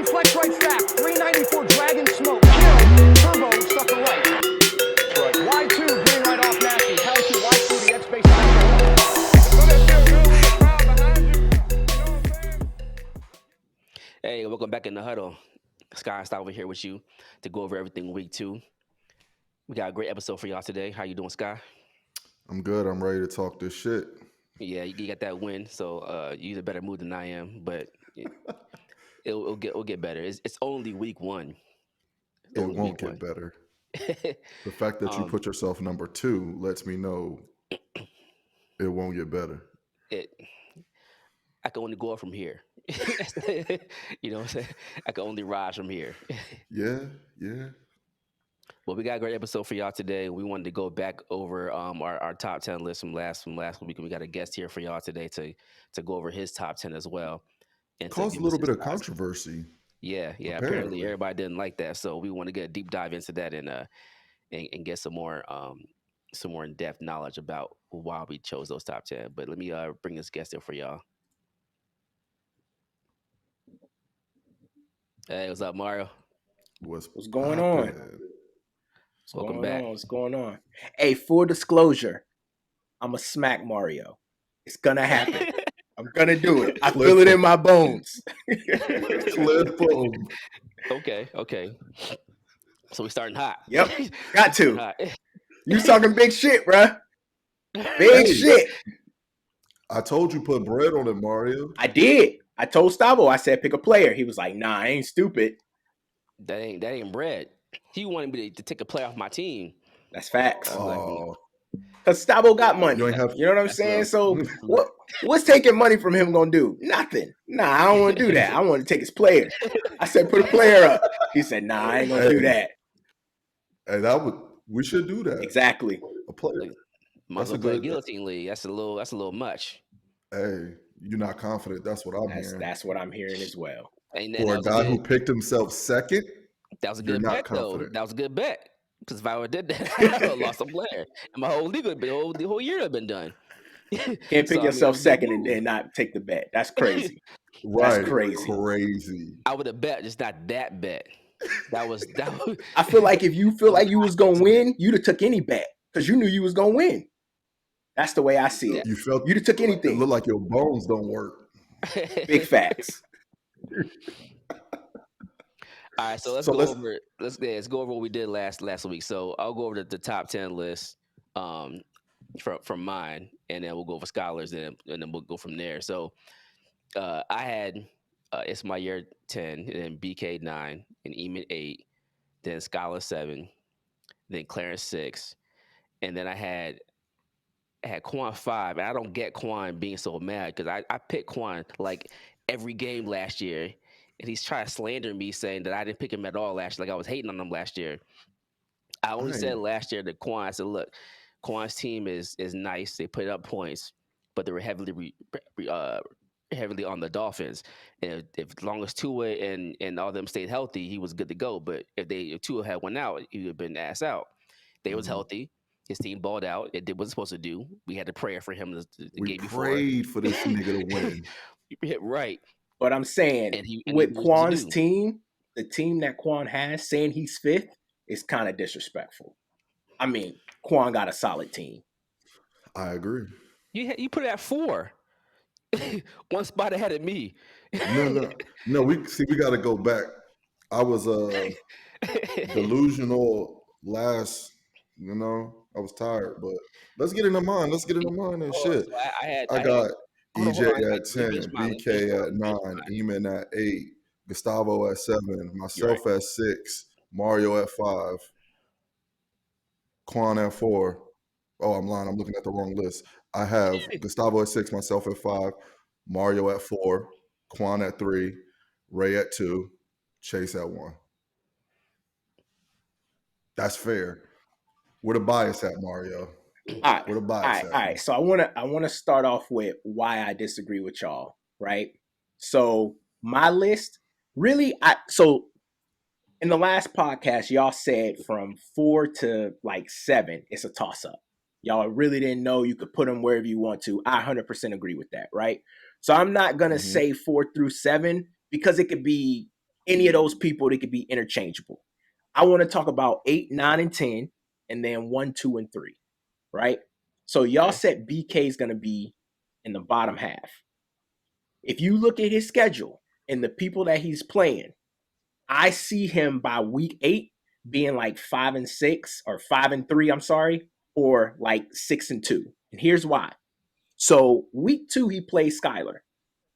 flex right stack, 394 dragon smoke, kill, turbo, suffer right. Y2, green right off nasty, power 2, Y2, the X base back. Don't that feel good with the crowd behind you? You know what I'm saying? Hey, welcome back in the huddle. Sky and Star over here with you to go over everything week 2. We got a great episode for y'all today. How you doing, Sky? I'm good. I'm ready to talk this shit. Yeah, you got that win, so you're in a better mood than I am, but it'll get better. It's only week 1. It's It only won't week get 1. better. The fact that you put yourself number 2 lets me know it won't get better. I can only go up from here. You know what I'm saying? I can only rise from here. Yeah. Well, we got a great episode for y'all today. We wanted to go back over our top 10 list from last week, and we got a guest here for y'all today to go over his top 10 as well. And to Caused a give us little his bit of thoughts. controversy. Yeah. Apparently, everybody didn't like that, so we want to get a deep dive into that and get some more in depth knowledge about why we chose those top 10. But let me bring this guest in for y'all. Hey, what's up, Mario? What's going on? poppin'? Welcome back. What's going on? Hey, full disclosure, I'm a smack Mario. It's gonna happen. I'm gonna do it. I feel it in my bones. Clip 'em. Okay. So we starting hot. Yep, got to. Hot. You talking big shit, bruh. Big Hey. shit. I told you put bread on it, Mario. I did. I told Stavo, I said pick a player. He was like, nah, I ain't stupid. That ain't bread. He wanted me to take a player off my team. That's facts. Oh, Cause Stavo got money. You ain't have- You know what I'm saying? That's So what's taking money from him gonna do? Nothing. Nah, I don't want to do that. I want to take his player. I said put a player up. He said, nah, I ain't gonna do that. hey, we should do that. Exactly. A player. Might as well play guillotine league. That's a little much. Hey, you're not confident. That's what I'm hearing. That's what I'm hearing as well. And For a guy who picked himself second, that was a you're good not bet, confident. though. That was a good bet. Because if I would have did that, I would have lost a player. And my whole league the whole year would have been done. Can't pick yourself second and then not take the bet. That's crazy. Right. That's Crazy. I would have bet, just not that bet. That was. I feel like if you feel like you was gonna win, you'd have took any bet because you knew you was gonna win. That's the way I see it. You felt You'd have took anything. It looked like your bones don't work. Big facts. All right, so let's go over what we did last week. So I'll go over the top 10 list from mine, and then we'll go over scholars, and then we'll go from there. So I had it's my year 10, and then BK 9, and Eamon 8, then Scholar 7, then Clarence 6, and then I had Quan 5, and I don't get Quan being so mad because I picked Quan like every game last year. And he's trying to slander me, saying that I didn't pick him at all last year. Like I was hating on him last year. I only said last year to Quan, I said, look, Quan's team is nice. They put up points, but they were heavily on the Dolphins. And if as long as Tua and all them stayed healthy, he was good to go. But if Tua had went out, he would have been ass out. They was healthy. His team balled out. It did what it's supposed to do. We had to pray for him the game before. We prayed for this nigga to win. Right. But I'm saying with Quan's team, the team that Quan has, saying he's 5th is kind of disrespectful. I mean, Quan got a solid team. I agree. You put it at 4. One spot ahead of me. No. We got to go back. I was delusional last. I was tired, but let's get into mine. And shit. So I got EJ at 10, BK at 9, Eamon at 8, Gustavo at 7, myself at 6, Mario at 5, Quan at 4. Oh, I'm lying. I'm looking at the wrong list. I have Gustavo at 6, myself at 5, Mario at 4, Quan at 3, Ray at 2, Chase at 1. That's fair. Where the bias at, Mario? All right. So I wanna start off with why I disagree with y'all, right? So my list, really, so in the last podcast, y'all said from 4 to like 7, it's a toss-up. Y'all really didn't know. You could put them wherever you want to. I 100% agree with that, right? So I'm not gonna say 4 through 7 because it could be any of those people, they could be interchangeable. I want to talk about 8, 9, and 10, and then 1, 2, and 3, right? So y'all said BK is going to be in the bottom half. If you look at his schedule and the people that he's playing, I see him by week 8 being like 5-6 or 5-3, I'm sorry, or like 6-2. And here's why. So week 2, he plays Skyler,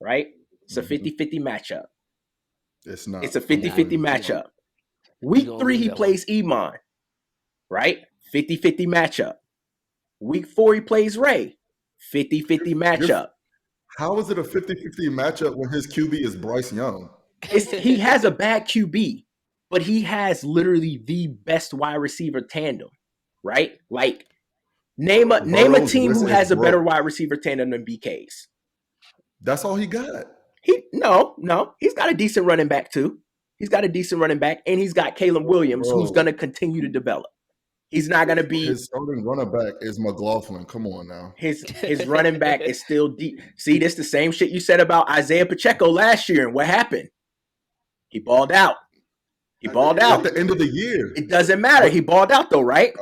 right? It's a 50-50 matchup. It's not. It's a 50-50 matchup. Week 3, he plays Iman, right? 50-50 matchup. Week 4, he plays Ray. 50-50 matchup. How is it a 50-50 matchup when his QB is Bryce Young? He has a bad QB, but he has literally the best wide receiver tandem, right? Like, name a team who has a better wide receiver tandem than BK's. That's all he got. No, he's got a decent running back too. He's got a decent running back, and he's got Caleb Williams, who's going to continue to develop. He's not going to be his starting running back is McLaughlin. Come on now, his running back is still deep. See, this the same shit you said about Isaiah Pacheco last year, and what happened? He balled out. At the end of the year. It doesn't matter. He balled out though, right?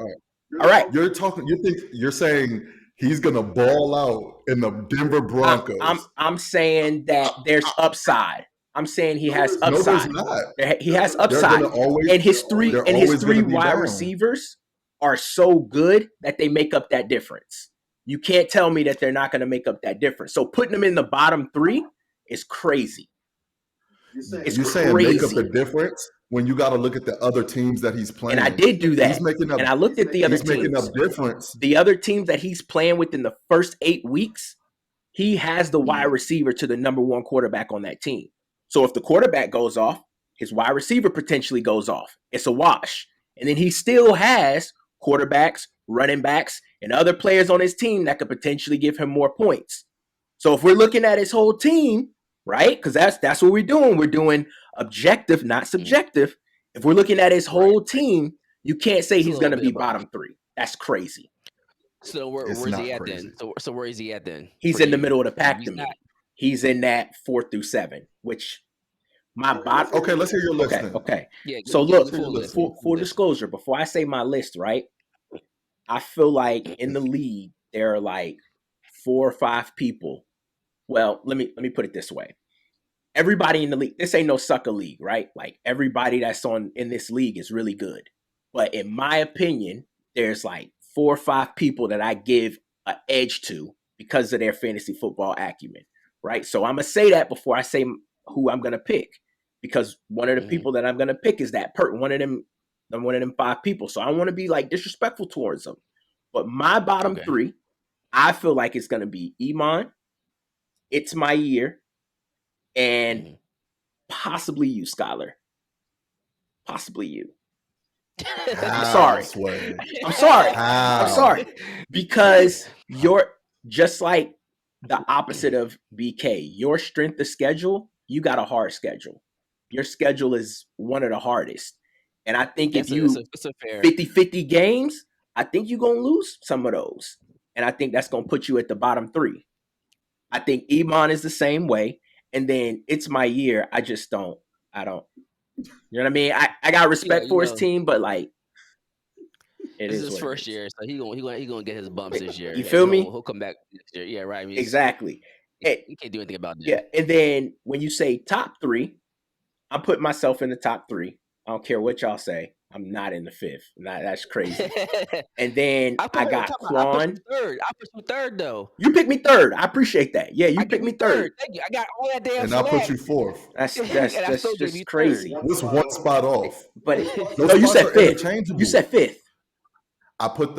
All right. You're saying he's gonna ball out in the Denver Broncos. I'm saying that there's upside. I'm saying he has upside. No, there's not. He has upside. And his three wide receivers are so good that they make up that difference. You can't tell me that they're not going to make up that difference. So putting them in the bottom 3 is crazy. You're saying make up the difference when you got to look at the other teams that he's playing. And I did do that. And I looked at the other teams. He's making up difference. The other teams that he's playing with in the first 8 weeks, he has the wide receiver to the number 1 quarterback on that team. So if the quarterback goes off, his wide receiver potentially goes off. It's a wash. And then he still has quarterbacks, running backs, and other players on his team that could potentially give him more points. So if we're looking at his whole team, right? Because that's what we're doing. We're doing objective, not subjective. If we're looking at his whole team, you can't say he's going to be bottom 3. That's crazy. So where's he at then? So where is he at then? He's in the middle of the pack to me. He's in that 4 through 7, which my bottom. Okay, let's hear your list. Okay. Yeah, so look, full disclosure, before I say my list, right? I feel like in the league there are like 4 or 5 people. Well, let me put it this way. Everybody in the league, this ain't no sucker league, right? Like everybody that's in this league is really good. But in my opinion, there's like 4 or 5 people that I give an edge to because of their fantasy football acumen, right? So I'm going to say that before I say who I'm going to pick, because one of the people that I'm going to pick is that one of them 5 people. So I want to be like disrespectful towards them. But my bottom 3, I feel like it's going to be Iman, It's My Year, and possibly you, Skyler. Possibly you. I'm sorry. Because you're just like the opposite of BK. Your strength of schedule, you got a hard schedule. Your schedule is one of the hardest. And I think if you 50-50 games, I think you're going to lose some of those. And I think that's going to put you at the bottom 3. I think Iman is the same way. And then It's My Year. I don't. You know what I mean? I got respect for his team, but like, this is his first year, so he gonna get his bumps this year. You feel me? He'll come back next year. Yeah, right. I mean, exactly. You can't do anything about that. Yeah, and then when you say top 3, I'm putting myself in the top 3. I don't care what y'all say. I'm not in the 5th. That's crazy. And then I got Quan. I put you third though. You picked me 3rd. I appreciate that. Yeah, you picked me 3rd. Thank you. I got all that damn. And I put you 4th. That's just crazy. This 1 spot off. But no, you said 5th. You said 5th. I put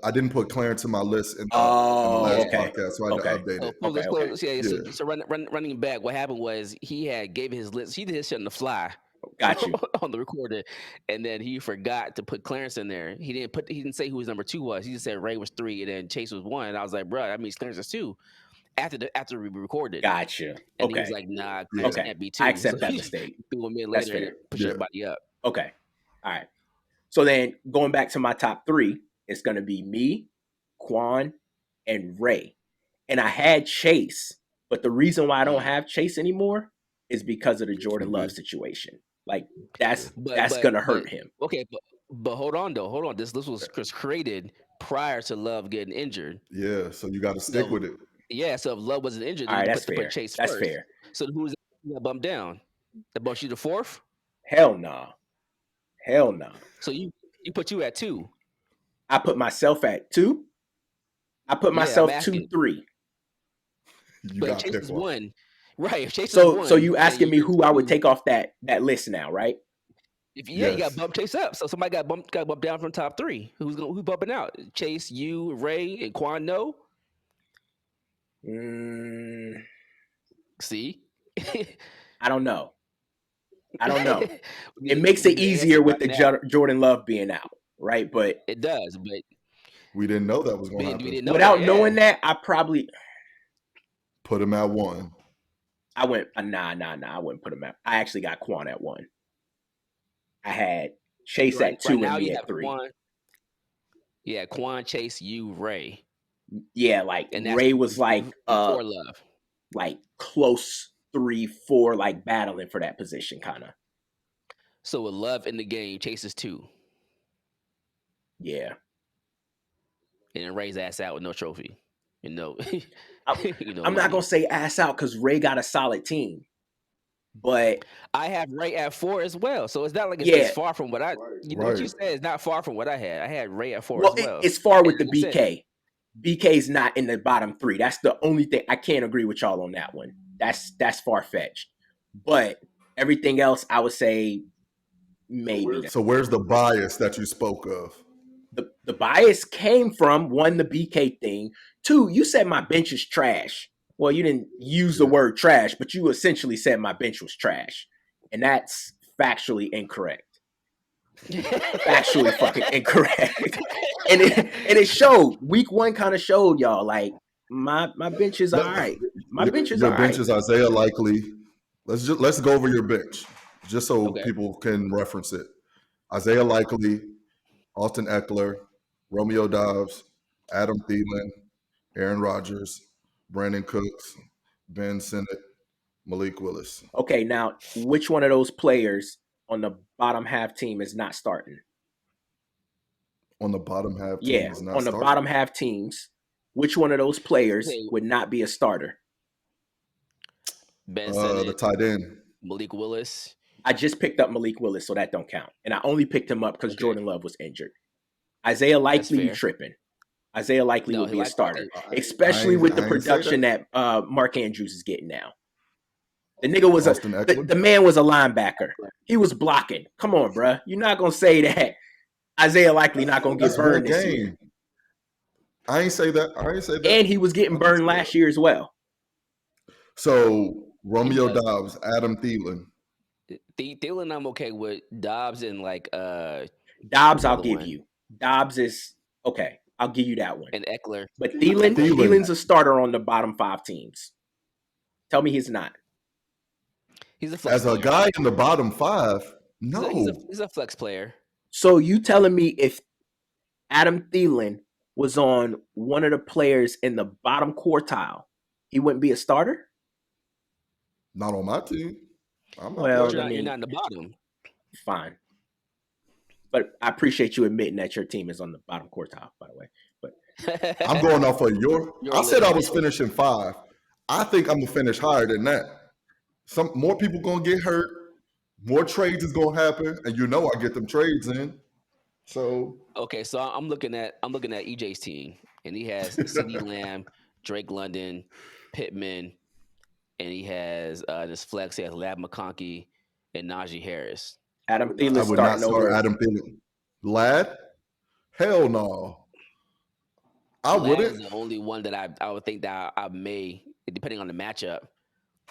I didn't put Clarence in my list in the last podcast, so I had to update it. So running back, what happened was he gave his list. He did his shit on the fly. Got you on the recorder, and then he forgot to put Clarence in there. He didn't say who his number 2 was. He just said Ray was 3, and then Chase was 1. And I was like, bro, that means Clarence is 2. After we recorded, gotcha. And he was like, nah, Clarence can't be 2. I accept that mistake. 2 minutes later, and push everybody up. Okay, all right. So then going back to my top 3, it's gonna be me, Quan, and Ray. And I had Chase, but the reason why I don't have Chase anymore is because of the Jordan Love situation. Like that's gonna hurt him. Okay, but hold on though. Hold on. This was created prior to Love getting injured. Yeah, so you got to stick with it. Yeah, so if Love wasn't injured, all then right, you that's fair. put Chase That's first. fair. So who's that bumped down? That bumped you to 4th? Hell no. Hell no. So you put you at 2. I put myself at 2. I put myself 2, 3. But Chase is 1. Right. If Chase so is 1, so you asking me who I would take off that list now, right? If you got bumped Chase up. So somebody got bumped down from top 3. Who's bumping out? Chase, you, Ray, and Quan no? See? I don't know. It makes it easier with the Jordan Love being out, right? But it does, but we didn't know that was going to happen. Without knowing that, I probably put him at 1. I went nah. I wouldn't put him at. I actually got Quan at 1. I had Chase at 2 and me at 3. Quan, Quan, Chase, you, Ray. Yeah, like Ray was like Love, like close 3, 4, like battling for that position, kind of. So with Love in the game, Chase is 2. Yeah. And then Ray's ass out with no trophy. I'm not gonna say ass out because Ray got a solid team, but I have Ray at 4 as well. So it's not like it's far from what I. What you said is not far from what I had. I had Ray at 4 as well. It's far with the BK. BK's not in the bottom 3. That's the only thing I can't agree with y'all on that one. That's far fetched. But everything else, I would say maybe. So where's the bias that you spoke of? The bias came from 1, the BK thing. 2, you said my bench is trash. Well, you didn't use the word trash, but you essentially said my bench was trash. And that's factually incorrect. Factually fucking incorrect. And it showed. Week 1 kind of showed y'all like my bench is all right. My bench is all right. Your bench is Isaiah Likely. Let's go over your bench just so people can reference it. Isaiah Likely, Austin Eckler, Romeo Doubs, Adam Thielen, Aaron Rodgers, Brandon Cooks, Ben Sinnott, Malik Willis. Okay, now which one of those players on the bottom half team is not starting? On the bottom half team is not starting? The bottom half teams, which one of those players would not be a starter? Ben Sinnott, the tight end. Malik Willis. I just picked up Malik Willis, so that don't count. And I only picked him up because Jordan Love was injured. Isaiah Likely, you tripping. Isaiah Likely will be a starter, especially with the production that Mark Andrews is getting now. The nigga was the man was a linebacker. He was blocking. Come on, bruh. You're not gonna say that Isaiah Likely not gonna get burned this year. I ain't say that. And he was getting burned last year as well. So Romeo Doubs, Adam Thielen. Thielen, I'm okay with. Dobbs and like Dobbs, I'll give you. Dobbs is okay. I'll give you that one. And Eckler. But Thielen's a starter on the bottom 5 teams. Tell me he's not. He's a flex player. Guy in the bottom 5, no. He's a flex player. So you telling me if Adam Thielen was on one of the players in the bottom quartile, he wouldn't be a starter? Not on my team. You're not in the bottom. Fine. But I appreciate you admitting that your team is on the bottom quartile, by the way. But I'm going off of I said I was finishing 5. I think I'm gonna finish higher than that. Some more people gonna get hurt. More trades is gonna happen, and I get them trades in. So okay, so I'm looking at EJ's team, and he has CeeDee Lamb, Drake London, Pittman, and he has this flex. He has Lab McConkey and Najee Harris. Adam Thielen I would not start Adam Thielen. Lad? Hell no. I wouldn't. Is the only one that I would think that I may, depending on the matchup.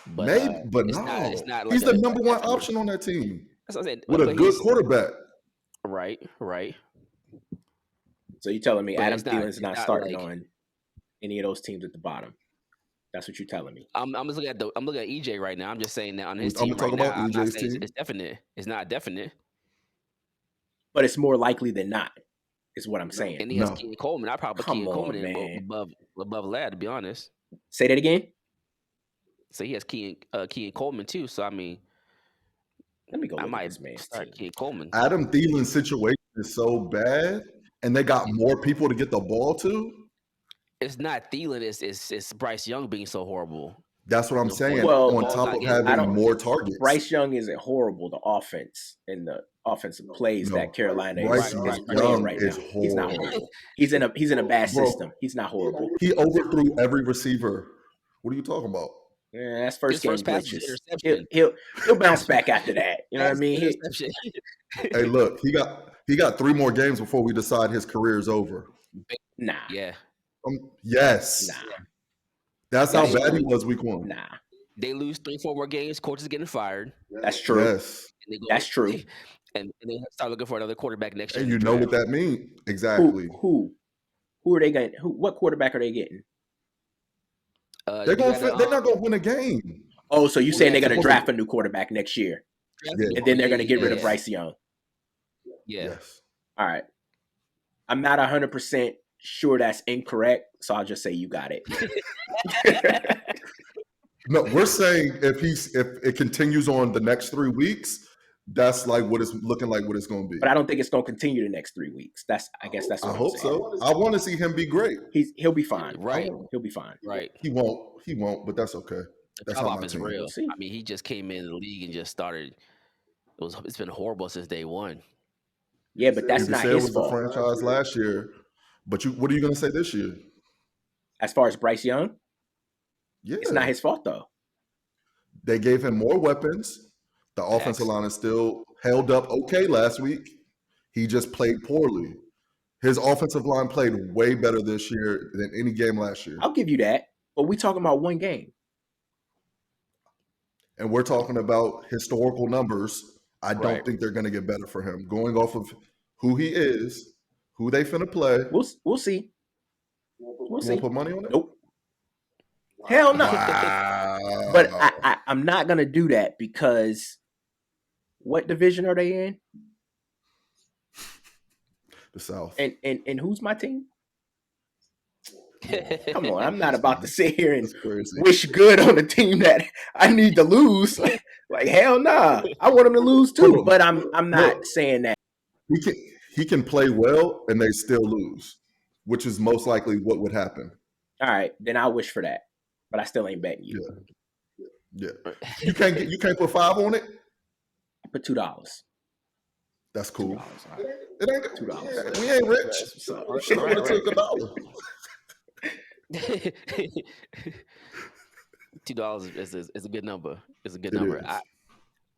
But maybe, but no. It's not like he's the number 1 option on that team. That's what I said. With a good quarterback. Right. So you're telling me Adam Thielen's not starting on any of those teams at the bottom? That's what you're telling me. I'm just looking at EJ right now. I'm just saying that on his team right now. I'm not saying it's definite. It's not definite. But it's more likely than not, is what I'm saying. And he has Keenan Coleman. I probably put Keenan Coleman above Ladd, to be honest. Say that again. So he has Kean Coleman too. So I mean, let me go. I Look at might this man's start team. Kean Coleman. Adam Thielen's situation is so bad, and they got more people to get the ball to. It's not Thielen. It's Bryce Young being so horrible. That's what I'm saying. Well, on top of having more targets, Bryce Young isn't horrible. The offense and the offensive plays that Carolina Bryce is Young playing right is now. He's not horrible. He's in a bad system. He's not horrible. He overthrew every receiver. What are you talking about? Yeah, that's first game pass was glitches. interception. He'll bounce back after that. You know what I mean? Hey, look, he got 3 more games before we decide his career is over. Nah. Yeah. Yes. Nah. That's how bad he was week 1. Nah. They lose 3-4 more games. Coach is getting fired. That's true. Yes. That's true. And they start looking for another quarterback next year. And you know what that means. Exactly. Who are they getting? What quarterback are they getting? They're not going to win a game. Oh, so you're saying they're going to draft a new quarterback next year. Yeah. And then they're going to get rid of Bryce Young. Yeah. Yes. All right. I'm not 100% sure that's incorrect, so I'll just say you got it. No, we're saying if it continues on the next 3 weeks, that's like what it's looking like. What it's going to be. But I don't think it's going to continue the next 3 weeks. I guess that's. What I hope so. I want to see him be great. He'll be fine. Right. He'll be fine. Right. He won't. But that's okay. The That's how drop-off my is team. real. I mean, he just came in the league and just started. It's been horrible since day one. Yeah, but that's not his fault. The franchise last year, but what are you going to say this year? As far as Bryce Young, yeah, it's not his fault though. They gave him more weapons. The offensive line is still held up okay last week. He just played poorly. His offensive line played way better this year than any game last year. I'll give you that, but we talking about one game. And we're talking about historical numbers. I don't think they're going to get better for him. Going off of who he is, who they finna play. We'll see. We'll see. Put money on it? Nope. Hell no. Wow. But I'm not gonna do that because what division are they in? The South. And who's my team? Come on, I'm not about to sit here and wish good on a team that I need to lose. Like hell nah. I want them to lose too, but I'm not saying that. He can play well and they still lose, which is most likely what would happen. All right, then I wish for that, but I still ain't betting you. Yeah. You can't put 5 on it. I put $2. That's cool. $2. It ain't $2. We ain't rich. Should have took $1. $2 is a good number. It's a good number.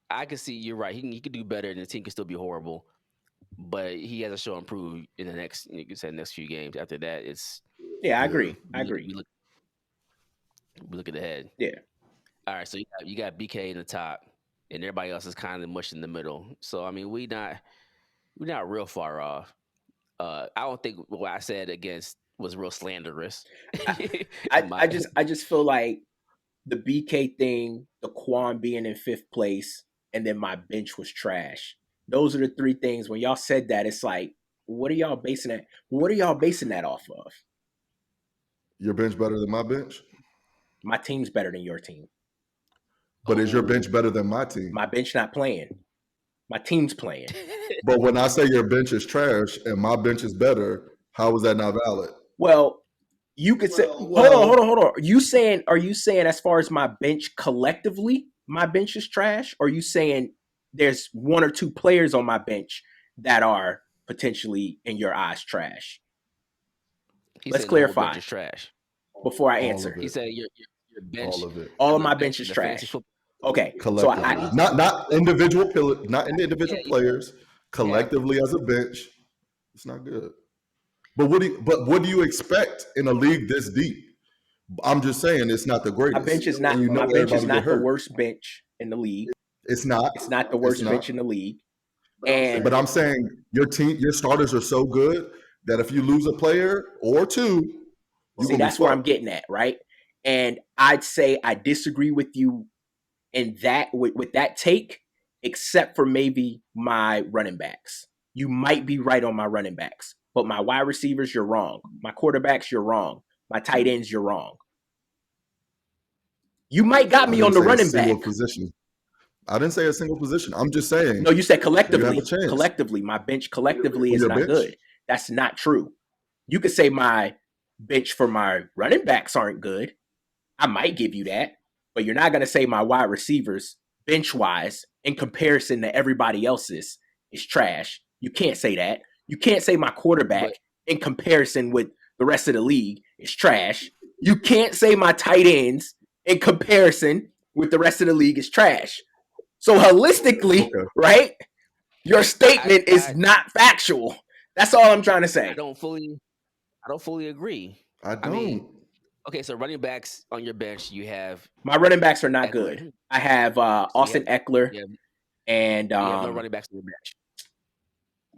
I can see you're right. He could do better, and the team can still be horrible. But he has to show improve in the next few games. After that, it's I agree. We look ahead. Yeah. All right. So you got BK in the top, and everybody else is kind of mushed in the middle. So I mean, we're not real far off. I don't think what I said against was real slanderous. I just feel like the BK thing, the Quan being in 5th place, and then my bench was trash. Those are the 3 things. When y'all said that, it's like, what are y'all basing that? What are y'all basing that off of? Your bench better than my bench? My team's better than your team. But is your bench better than my team? My bench not playing. My team's playing. But when I say your bench is trash and my bench is better, how is that not valid? Well, you could say, hold on. Are you saying as far as my bench collectively, my bench is trash? Or are you saying there's 1 or 2 players on my bench that are potentially in your eyes trash? Let's clarify. Bench is trash. Before I answer. He said your bench. All of it. All of my bench is trash. Okay. So not individual players. Collectively as a bench, it's not good. But what do you expect in a league this deep? I'm just saying it's not the greatest. My bench is not the worst bench in the league. It's not. It's not the worst bench in the league. But I'm saying your starters are so good that if you lose a player or 2, see, that's where I'm getting at, right? And I'd say I disagree with you in that with that take, except for maybe my running backs. You might be right on my running backs, but my wide receivers, you're wrong. My quarterbacks, you're wrong. My tight ends, you're wrong. You might got me on the running back position. I didn't say a single position. I'm just saying. No, you said collectively. You have a chance. Collectively, my bench collectively is not bench? good. That's not true. You could say my bench for my running backs aren't good. I might give you that, but you're not going to say my wide receivers bench wise in comparison to everybody else's is trash. You can't say that. You can't say my quarterback in comparison with the rest of the league is trash. You can't say my tight ends in comparison with the rest of the league is trash. So holistically, right, your statement is not factual. That's all I'm trying to say. I don't fully agree. I mean, okay, so running backs on your bench, you have my running backs are not good. I have Austin Eckler and you have no running backs on your bench.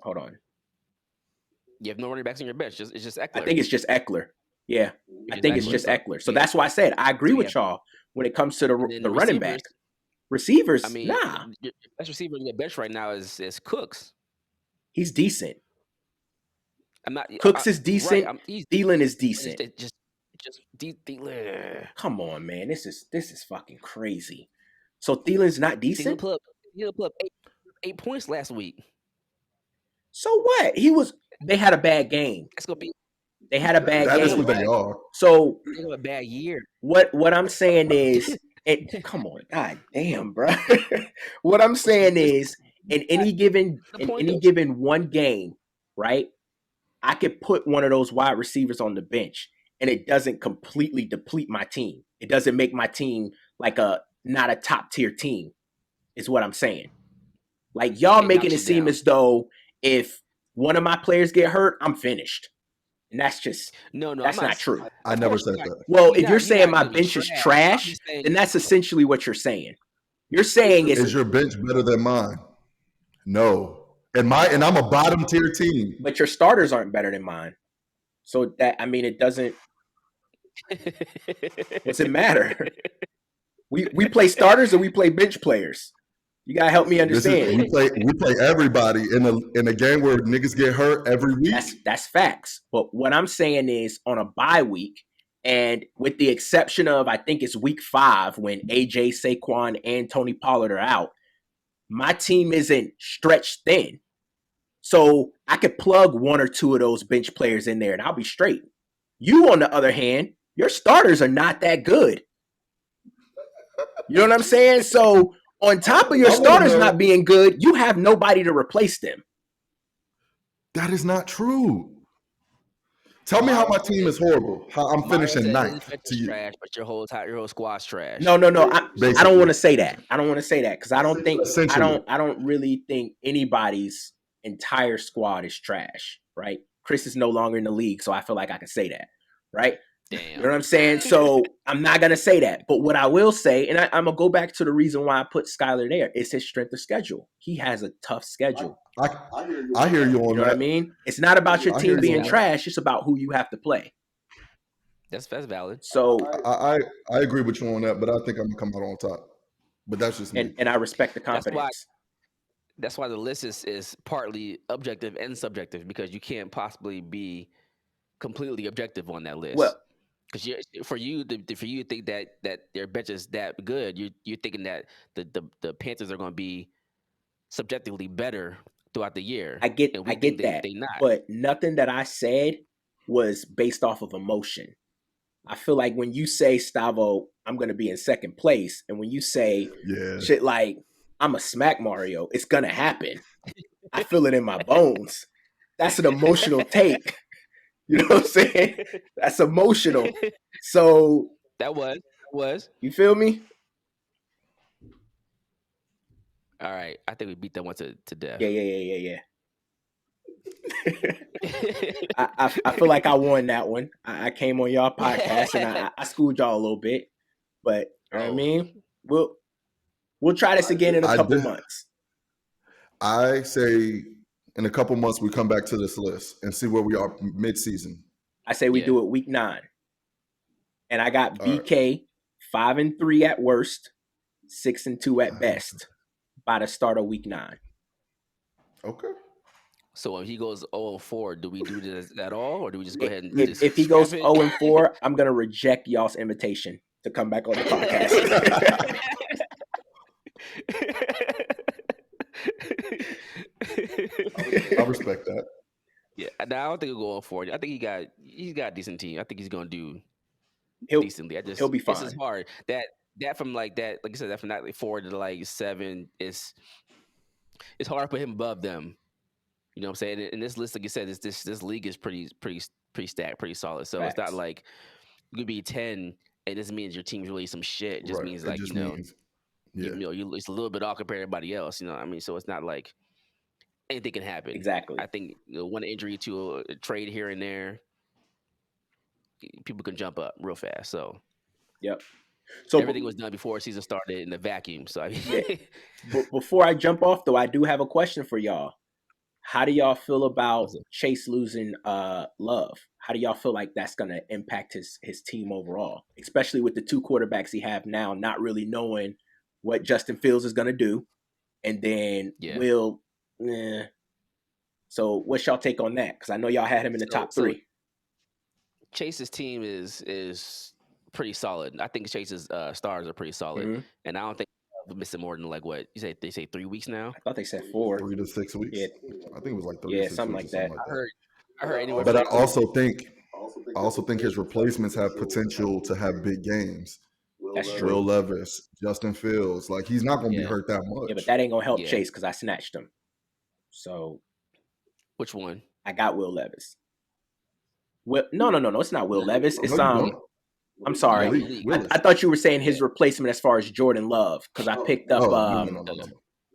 Hold on. You have no running backs on your bench. It's just Eckler. I think it's just Eckler. Yeah, I think it's just Eckler. So that's why I said I agree with y'all when it comes to the running back. Receivers, I mean, nah. Your best receiver on your bench right now is Cooks. He's decent. I'm not. Cooks is decent. Right, Thielen is decent. Just Thielen. Come on, man. This is fucking crazy. So Thielen's not decent. Thielen put up 8 points last week. So what? They had a bad game. That's gonna be. They had a bad game. That is what they are. So they have a bad year. What I'm saying is. Come on, god damn, bro. What I'm saying is, in any given one game, right? I could put one of those wide receivers on the bench, and it doesn't completely deplete my team. It doesn't make my team like not a top tier team. Is what I'm saying. Like y'all making it seem as though if one of my players get hurt, I'm finished. And that's just that's not true. I never said that. Well, if you're saying my bench is trash, then that's essentially what you're saying. You're saying is your bench better than mine? No. And I'm a bottom tier team. But your starters aren't better than mine. So it doesn't what's it matter? We play starters or we play bench players. You gotta help me understand. We play everybody in a game where niggas get hurt every week. That's facts. But what I'm saying is on a bye week, and with the exception of I think it's week 5 when AJ, Saquon, and Tony Pollard are out, my team isn't stretched thin. So I could plug one or two of those bench players in there and I'll be straight. You, on the other hand, your starters are not that good. You know what I'm saying? So on top of your starters not being good, you have nobody to replace them. That is not true. Tell me how my team is horrible. How I'm finishing ninth to you. Trash, but your whole squad's trash. No. I don't want to say that. I don't want to say that because I don't really think anybody's entire squad is trash. Right? Chris is no longer in the league, so I feel like I can say that. Right? Damn. You know what I'm saying? So I'm not going to say that. But what I will say, and I'm going to go back to the reason why I put Skyler there, is his strength of schedule. He has a tough schedule. I hear you on that. You know what I mean? It's not about your team being trash. It's about who you have to play. That's valid. So I agree with you on that, but I think I'm going to come out on top. But that's just me. And I respect the confidence. That's why the list is partly objective and subjective because you can't possibly be completely objective on that list. Well, because for you to think that their bench is that good, you're thinking that the Panthers are going to be subjectively better throughout the year. I get that, but nothing that I said was based off of emotion. I feel like when you say, Stavo, I'm going to be in second place, and when you say shit like I'm a smack Mario, it's going to happen. I feel it in my bones. That's an emotional take. You know what I'm saying? That's emotional. So that was. You feel me? All right. I think we beat that one to death. Yeah. I feel like I won that one. I came on y'all podcast and I schooled y'all a little bit. But you know what I mean? We'll try this again in a couple months. I say in a couple months, we come back to this list and see where we are mid-season. I say we do it week 9. And I got BK 5-3 at worst, 6-2 at best by the start of week 9. Okay. So when he goes 0-4, do we do this at all? Or do we just go ahead and if he goes 0-4, I'm going to reject y'all's invitation to come back on the podcast. I respect that. Yeah, I don't think he'll go on 40. I think he's got a decent team. I think he's gonna do decently. He'll be fine. This is hard. That from like that, like I said, that from like 4 to like 7 it's hard to put him above them. You know what I'm saying? And this list, like you said, this league is pretty stacked, pretty solid. So Facts. It's not like you could be 10 and it doesn't mean your team's really some shit. It just means like, just you know, means, yeah. it's a little bit off compared to everybody else. You know what I mean? So it's not like anything can happen. Exactly. I think one injury to a trade here and there, people can jump up real fast. So yep. So everything was done before season started in the vacuum. So I mean, yeah. Before I jump off though, I do have a question for y'all. How do y'all feel about Chase losing Love? How do y'all feel like that's going to impact his team overall, especially with the 2 quarterbacks he have now, not really knowing what Justin Fields is going to do, and then Will. So what's y'all take on that? Because I know y'all had him in the top 3. Chase's team is pretty solid. I think Chase's stars are pretty solid, and I don't think missing more than like what you say. They say 3 weeks now. I thought they said 4. 3 to 6 weeks. Yeah. I think it was like 3 to 6 something weeks like that. I heard anywhere. But I also think his replacements have potential to have big games. That's true. Will Levis, Justin Fields, like he's not going to be hurt that much. Yeah, but that ain't gonna help Chase because I snatched him. So, which one? I got Will Levis. No, it's not Will Levis. It's I'm sorry. I thought you were saying his replacement as far as Jordan Love because I picked up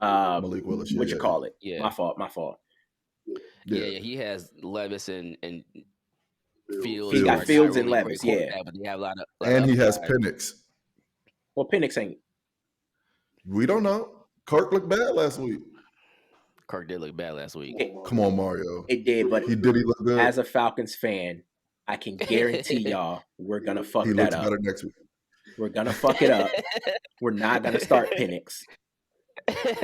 Malik Willis. What you call it? Yeah. My fault. Yeah, he has Levis and Fields. He got Fields and Levis, but they have a lot of and he has Penix. Well, Penix ain't. We don't know. Kirk looked bad last week. Kirk did look bad last week. Come on, Mario. It did, but he look good. As a Falcons fan, I can guarantee y'all we're gonna fuck that up. Better next week. We're gonna fuck it up. We're not gonna start Penix.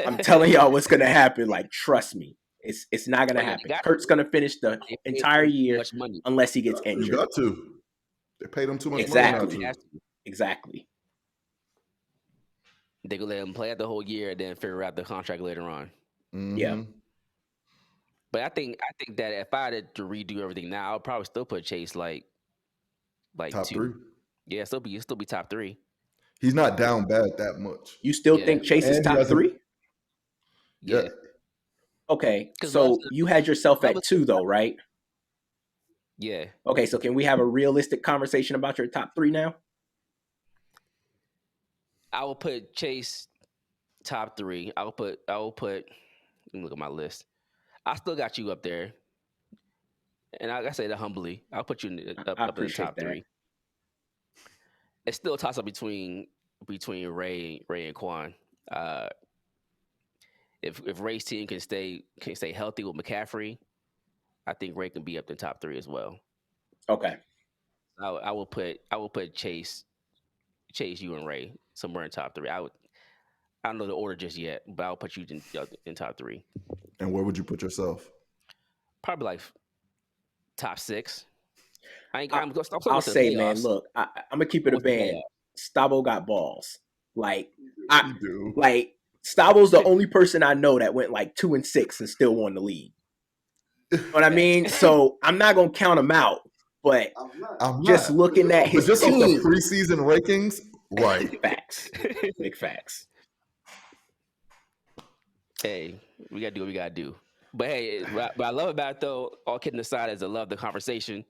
I'm telling y'all what's gonna happen. Like, trust me, it's not gonna happen. Kurt's gonna finish the entire year unless he gets injured. You got to. They paid him too much money. Now, Exactly. They could let him play out the whole year and then figure out the contract later on. Mm-hmm. Yeah. But I think that if I had to redo everything now, I'll probably still put Chase like top 2. 3. Yeah, still be top 3. He's not down bad that much. You still think Chase is top 3? Yeah. Okay, so you had yourself at 2 though, right? Yeah. Okay, so can we have a realistic conversation about your top 3 now? I will put Chase top 3. I will put. Let me look at my list. I still got you up there, and I say that humbly. I'll put you up in the top 3. It's still a toss up between Ray and Quan. If Ray's team can stay healthy with McCaffrey, I think Ray can be up in the top 3 as well. Okay. I will put Chase, you and Ray somewhere in top 3. I don't know the order just yet, but I'll put you in top 3. And where would you put yourself? Probably like top 6. I'll say, man, look, I'm gonna keep it a band. Stabo got balls. Like, Stabo's the only person I know that went like 2-6 and still won the league. You know what I mean? So I'm not gonna count him out, but I'm just looking at his just team. Off the preseason rankings, right? Facts, big facts. Hey, we gotta do what we gotta do. But hey, what I love about it though, all kidding aside, is I love the conversation.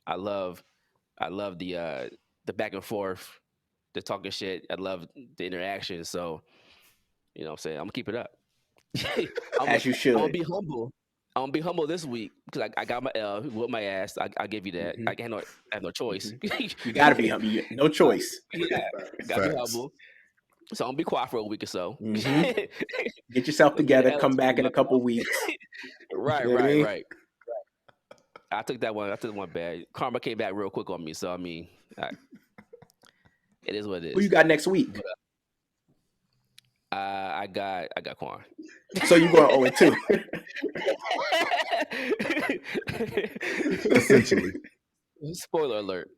I love the back and forth, the talking shit. I love the interaction. So, you know what I'm saying? I'm gonna keep it up. As you should. I'm gonna be humble. I'm gonna be humble this week because I got my L, whooped my ass. I give you that. I have no choice. You gotta be humble. No choice. Yeah, gotta be humble. So I'm gonna be quiet for a week or so. Mm-hmm. Get yourself together. Come back in a couple weeks. Right. I took that one bad. Karma came back real quick on me. So I mean, it is what it is. Who you got next week? I got Quan. So you going 0-2? Essentially. Spoiler alert.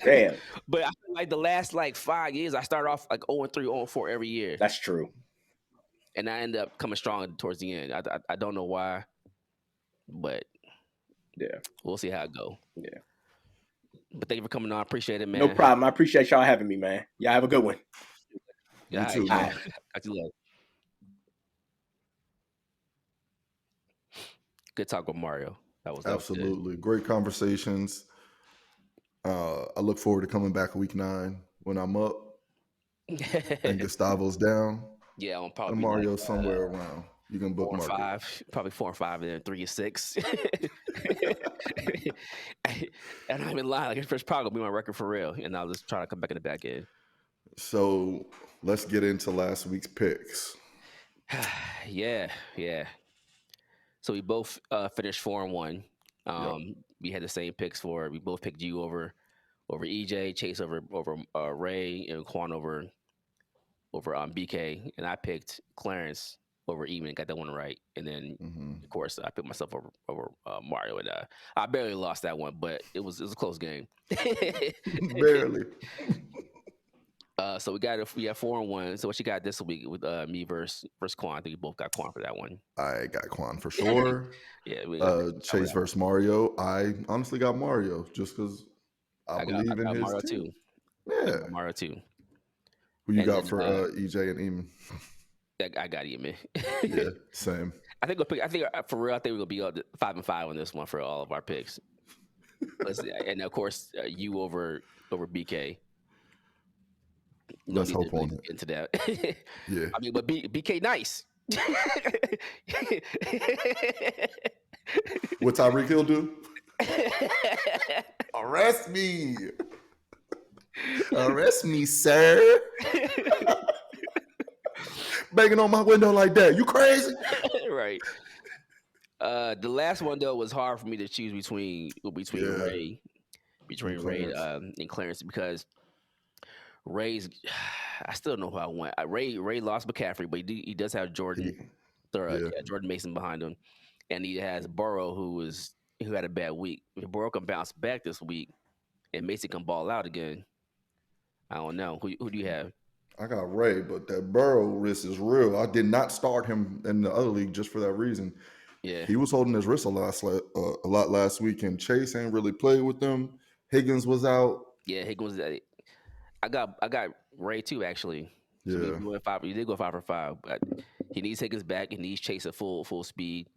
Damn. But I feel like the last 5 years, I started off 0-3, 0-4 every year. That's true. And I end up coming strong towards the end. I don't know why, but yeah, we'll see how it go. Yeah. But thank you for coming on. I appreciate it, man. No problem. I appreciate y'all having me, man. Y'all have a good one. Yeah, You too, all man. right. Talk to you later. Good talk with Mario. That was Absolutely great conversations. I look forward to coming back week 9 when I'm up and Gustavo's down. Yeah, I'm And probably Mario's somewhere around. You can 4 bookmark and it. 5, probably 4 and 5, and then 3 and 6. And I'm in line. It's probably gonna be my record for real. And I'll just try to come back in the back end. So let's get into last week's picks. Yeah. So we both finished 4-1. We had the same picks we both picked you over EJ, Chase over Ray, and Quan over BK, and I picked Clarence over Eamon, got that one right, and then of course I picked myself over Mario, and I barely lost that one, but it was a close game. Barely. So we have 4-1. So what you got this week with me versus Quan? I think we both got Quan for that one. I got Quan for sure. Yeah. Chase versus Mario. I honestly got Mario just because I believe in his Mario team. too. Yeah. Mario too. Who you got for EJ and Eamon? I got Eamon. Yeah, same. I think for real, I think we're gonna be 5-5 on this one for all of our picks. And of course, you over BK. Let's hope on it. Into that. Yeah. I mean, but BK nice. What Tyreek Hill do? Arrest me. Arrest me, sir. Banging on my window like that. You crazy? Right. The last one though was hard for me to choose between Ray and Clarence, because Ray's, I still don't know who I want. Ray lost McCaffrey, but he does have Jordan Mason behind him, and he has Burrow who had a bad week. If Burrow can bounce back this week, and Mason can ball out again, I don't know. Who do you have? I got Ray, but that Burrow risk is real. I did not start him in the other league just for that reason. Yeah, he was holding his wrist a lot last week, and Chase ain't really played with them. Higgins was out. Yeah, Higgins. I got Ray too, actually. So yeah, you did go 5 for 5, but he needs Higgins back. He needs Chase at full speed.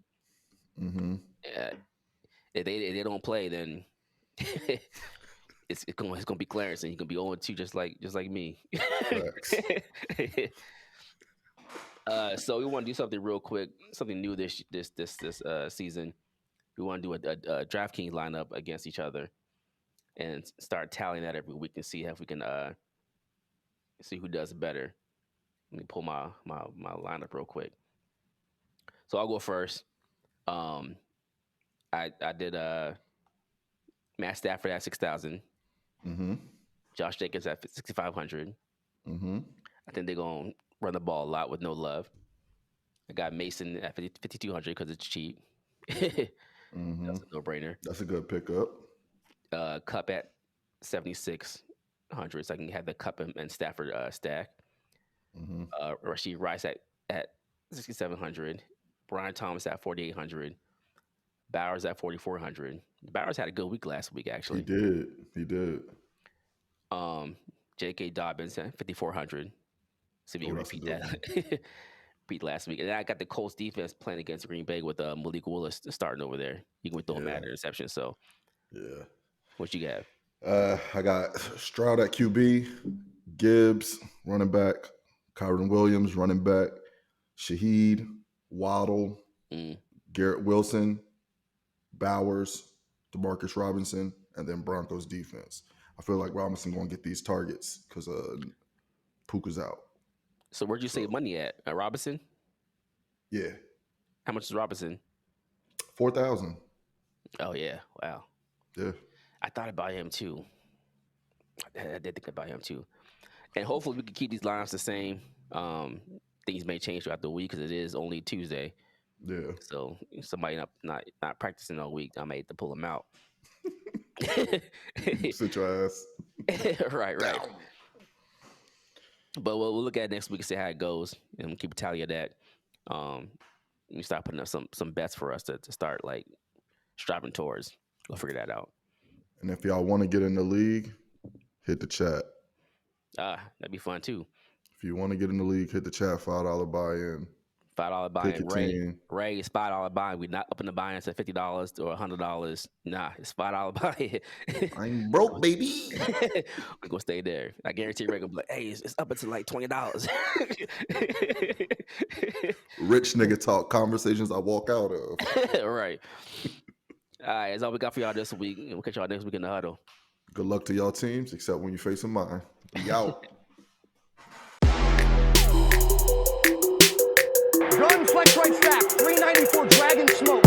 Mm-hmm. If they don't play, then it's gonna be Clarence, and he's gonna be 0-2 just like me. So we want to do something real quick, something new this season. We want to do a DraftKings lineup against each other, and start tallying that every week and see if we can see who does better. Let me pull my lineup real quick. So I'll go first. I did Matt Stafford at 6,000. Mm-hmm. Josh Jacobs at 6,500. Mm-hmm. I think they're gonna run the ball a lot with no love. I got Mason at 5,200 because it's cheap. Mm-hmm. That's a no-brainer. That's a good pickup. Cup at 7,600, so I can have the Cup and Stafford stack. Mm-hmm. Rashid Rice at 6,700. Brian Thomas at 4,800. Bowers at 4,400. Bowers had a good week last week, actually. He did. J.K. Dobbins at 5,400. See if you can repeat that. Repeat last week. And then I got the Colts defense playing against Green Bay with Malik Willis starting over there. You can throw him at interception. So, yeah. What you got? I got Stroud at QB, Gibbs running back, Kyron Williams running back, Shaheed, Waddle, Garrett Wilson, Bowers, DeMarcus Robinson, and then Broncos defense. I feel like Robinson going to get these targets because Puka's out. So where'd you save money at? Robinson? Yeah. How much is Robinson? 4,000. Oh, yeah. Wow. Yeah. I thought about him too. I did think about him too. And hopefully we can keep these lineups the same. Things may change throughout the week because it is only Tuesday. Yeah. So if somebody not practicing all week, I may have to pull them out. Sit your ass. Right. But we'll look at it next week and see how it goes, and we'll keep a tally of that. We start putting up some bets for us to start like striving towards. We'll figure that out. And if y'all want to get in the league, hit the chat. That'd be fun too. If you want to get in the league, hit the chat. $5 buy-in. $5 buy-in. Ray, it's $5 buy-in. We're not upping the buy-in to $50 or $100. Nah, it's $5 buy-in. I'm broke, baby. We're gonna stay there. I guarantee Ray gonna be like, hey, it's up until like $20. Rich nigga talk conversations I walk out of. Right. All right, that's all we got for y'all this week. We'll catch y'all next week in the huddle. Good luck to y'all teams, except when you're facing mine. Be out. Gun flex right stack. 394 Dragon Smoke.